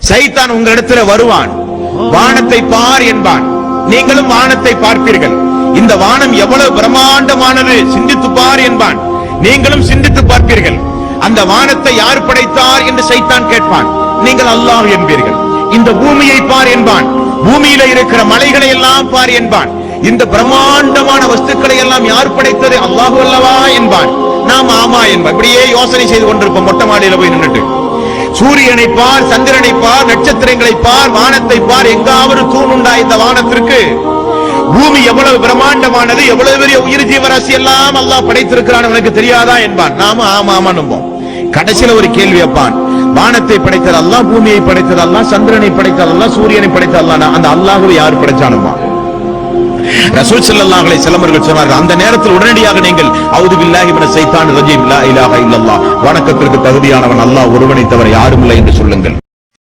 சைத்தான் உங்களிடத்தில் வருவான், வானத்தை பார் என்பான். நீங்களும் வானத்தை பார்ப்பீர்கள். இந்த வானம் எவ்வளவு பிரம்மாண்டமானது, சிந்தித்து பார் என்பான். நீங்களும் சிந்தித்து பார்ப்பீர்கள். அந்த வானத்தை யார் படைத்தார் என்று சைத்தான் கேட்பான். நீங்கள் அல்லாஹ் என்பீர்கள். இந்த பூமியை பார் என்பான். பூமியில இருக்கிற மலைகளை எல்லாம் பார் என்பான். இந்த பிரம்மாண்டமான வஸ்துக்களை எல்லாம் யார் படைத்தது? அல்லாஹு அல்லவா என்பான். நாம் ஆமா என்பான். இப்படியே யோசனை செய்து கொண்டிருப்போம். மொட்டை மாடியில போய் நின்றுட்டு சூரியனை பார், சந்திரனை பார், நட்சத்திரங்களை பார், வானத்தை பார். எங்காவது தூண் உண்டா இந்த வானத்திற்கு? பூமி எவ்வளவு பிரம்மாண்டமானது, எவ்வளவு பெரிய உயிர் ஜீவராசி எல்லாம் அல்லாஹ் படைத்திருக்கிறான், உனக்கு தெரியாதா என்பான். நாம ஆமா ஆமா நம்போம். கடைசியில ஒரு கேள்வி வைப்பான். வானத்தை படைத்தது அல்லாஹ், பூமியை படைத்தது அல்லாஹ், சந்திரனை படைத்தது அல்லாஹ், சூரியனை படைத்தது அல்லாஹ். அந்த அல்லாஹ்வை யார் படைச்சானுமா? ரசூல் ஸல்லல்லாஹு அலைஹி வஸல்லம் அவர்கள் சொன்னார்கள், அந்த நேரத்தில் உடனடியாக நீங்கள் அஊது பில்லாஹி மினஷ் ஷைத்தானிர் ரஜீம், லா இலாஹா இல்லல்லாஹ், வணக்கத்திற்கு தகுதியானவன் அல்லாஹ் ஒருவனை தவிர யாரும் இல்லை என்று சொல்லுங்கள்.